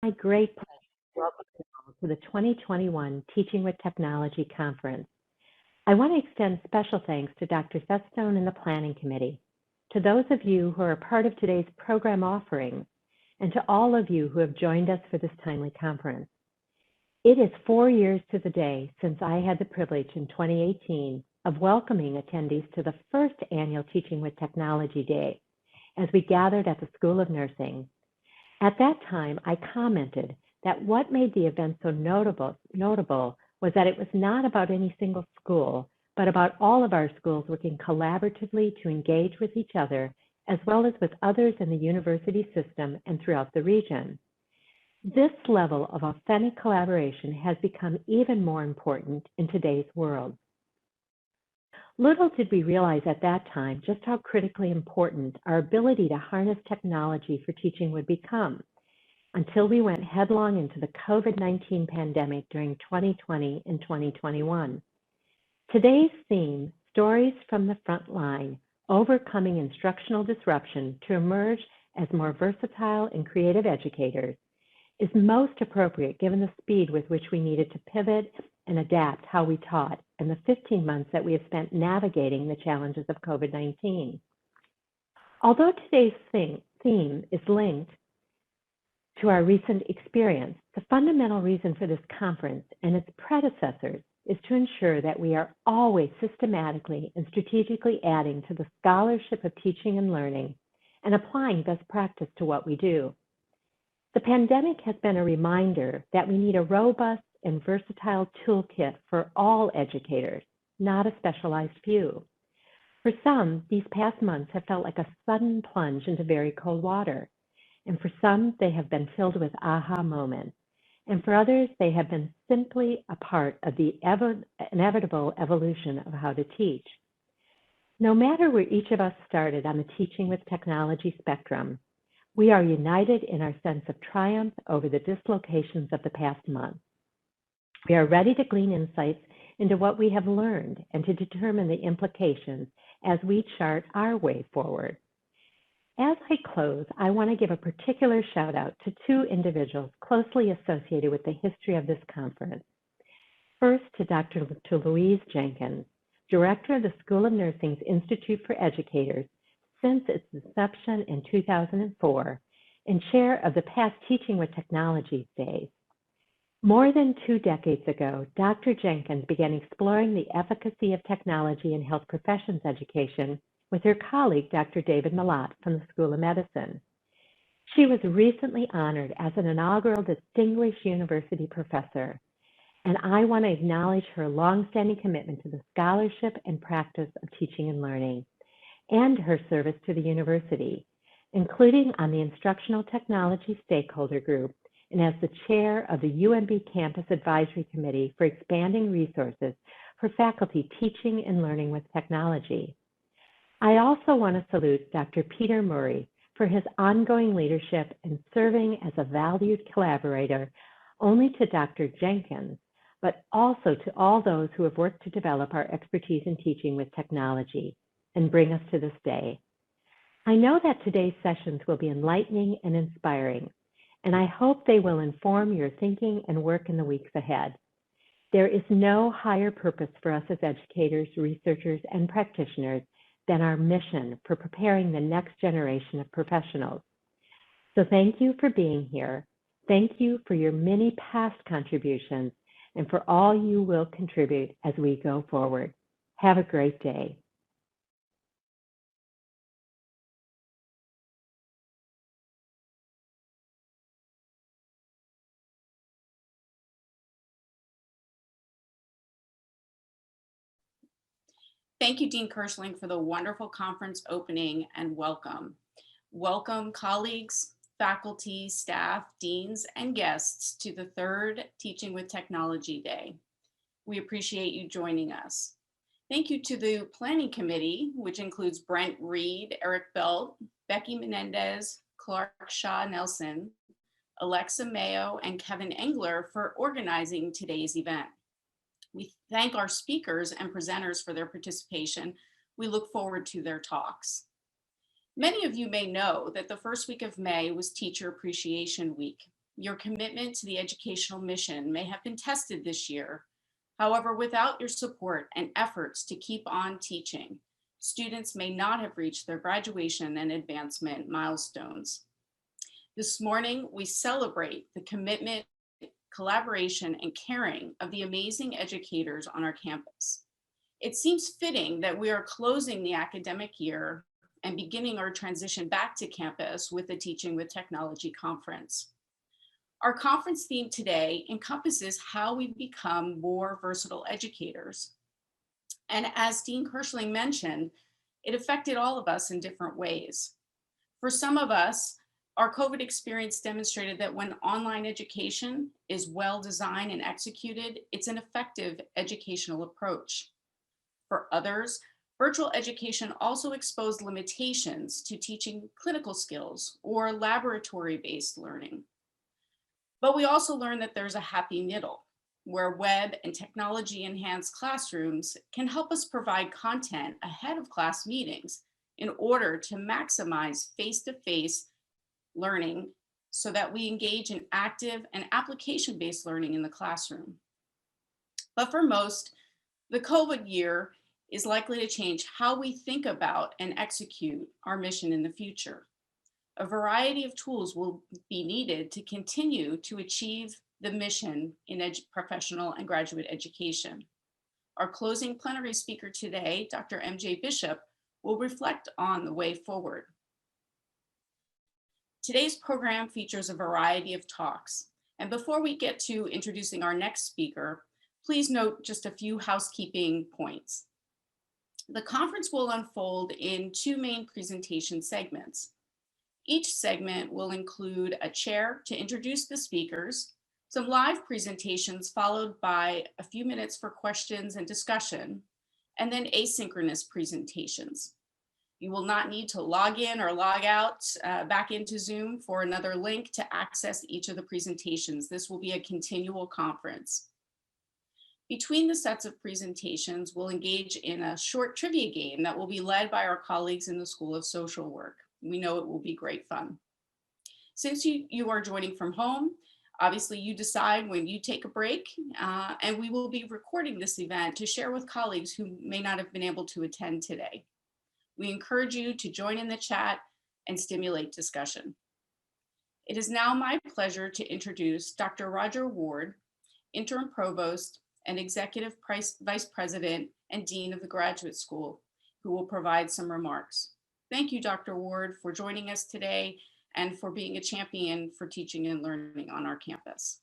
My great pleasure to welcome you all to the 2021 Teaching with Technology Conference. I want to extend special thanks to Dr. Cestone and the Planning Committee, to those of you who are part of today's program offering, and to all of you who have joined us for this timely conference. It is 4 years to the day since I had the privilege in 2018 of welcoming attendees to the first annual Teaching with Technology Day as we gathered at the School of Nursing. At that time, I commented that what made the event so notable was that it was not about any single school, but about all of our schools working collaboratively to engage with each other, as well as with others in the university system and throughout the region. This level of authentic collaboration has become even more important in today's world. Little did we realize at that time just how critically important our ability to harness technology for teaching would become until we went headlong into the COVID-19 pandemic during 2020 and 2021. Today's theme, Stories from the Front Line, Overcoming Instructional Disruption to Emerge as More Versatile and Creative Educators, is most appropriate given the speed with which we needed to pivot and adapt how we taught in the 15 months that we have spent navigating the challenges of COVID-19. Although today's theme is linked to our recent experience, the fundamental reason for this conference and its predecessors is to ensure that we are always systematically and strategically adding to the scholarship of teaching and learning and applying best practice to what we do. The pandemic has been a reminder that we need a robust and versatile toolkit for all educators, not a specialized few. For some, these past months have felt like a sudden plunge into very cold water. And for some, they have been filled with aha moments. And for others, they have been simply a part of the inevitable evolution of how to teach. No matter where each of us started on the teaching with technology spectrum, we are united in our sense of triumph over the dislocations of the past month. We are ready to glean insights into what we have learned and to determine the implications as we chart our way forward. As I close, I want to give a particular shout out to two individuals closely associated with the history of this conference. First, to Louise Jenkins, Director of the School of Nursing's Institute for Educators since its inception in 2004, and Chair of the past Teaching with Technology Days. More than 2 decades ago, Dr. Jenkins began exploring the efficacy of technology in health professions education with her colleague, Dr. David Malott from the School of Medicine. She was recently honored as an inaugural Distinguished University Professor, and I want to acknowledge her longstanding commitment to the scholarship and practice of teaching and learning, and her service to the university, including on the Instructional Technology Stakeholder Group and as the chair of the UMB Campus Advisory Committee for expanding resources for faculty teaching and learning with technology. I also want to salute Dr. Peter Murray for his ongoing leadership and serving as a valued collaborator only to Dr. Jenkins, but also to all those who have worked to develop our expertise in teaching with technology and bring us to this day. I know that today's sessions will be enlightening and inspiring, and I hope they will inform your thinking and work in the weeks ahead. There is no higher purpose for us as educators, researchers, and practitioners than our mission for preparing the next generation of professionals. So thank you for being here. Thank you for your many past contributions and for all you will contribute as we go forward. Have a great day. Thank you, Dean Kirschling, for the wonderful conference opening and welcome. Welcome, colleagues, faculty, staff, deans, and guests to the third Teaching with Technology Day. We appreciate you joining us. Thank you to the Planning Committee, which includes Brent Reed, Eric Belt, Becky Menendez, Clark Shaw Nelson, Alexa Mayo, and Kevin Engler for organizing today's event. We thank our speakers and presenters for their participation. We look forward to their talks. Many of you may know that the first week of May was Teacher Appreciation Week. your commitment to the educational mission may have been tested this year. However, without your support and efforts to keep on teaching, students may not have reached their graduation and advancement milestones. This morning, we celebrate the commitment, collaboration, and caring of the amazing educators on our campus. It seems fitting that we are closing the academic year and beginning our transition back to campus with the Teaching with Technology conference. Our conference theme today encompasses how we become more versatile educators. And as Dean Kirschling mentioned, it affected all of us in different ways. For some of us, our COVID experience demonstrated that when online education is well designed and executed, it's an effective educational approach. For others, virtual education also exposed limitations to teaching clinical skills or laboratory-based learning. But we also learned that there's a happy middle, where web and technology-enhanced classrooms can help us provide content ahead of class meetings in order to maximize face-to-face learning so that we engage in active and application-based learning in the classroom. But for most, the COVID year is likely to change how we think about and execute our mission in the future. A variety of tools will be needed to continue to achieve the mission in professional and graduate education. Our closing plenary speaker today, Dr. MJ Bishop, will reflect on the way forward. Today's program features a variety of talks. And before we get to introducing our next speaker, please note just a few housekeeping points. The conference will unfold in two main presentation segments. Each segment will include a chair to introduce the speakers, some live presentations followed by a few minutes for questions and discussion, and then asynchronous presentations. You will not need to log in or log out back into Zoom for another link to access each of the presentations. This will be a continual conference. Between the sets of presentations, we'll engage in a short trivia game that will be led by our colleagues in the School of Social Work. We know it will be great fun. Since you are joining from home, obviously you decide when you take a break, and we will be recording this event to share with colleagues who may not have been able to attend today. We encourage you to join in the chat and stimulate discussion. It is now my pleasure to introduce Dr. Roger Ward, Interim Provost and Executive Vice President and Dean of the Graduate School, who will provide some remarks. Thank you, Dr. Ward, for joining us today and for being a champion for teaching and learning on our campus.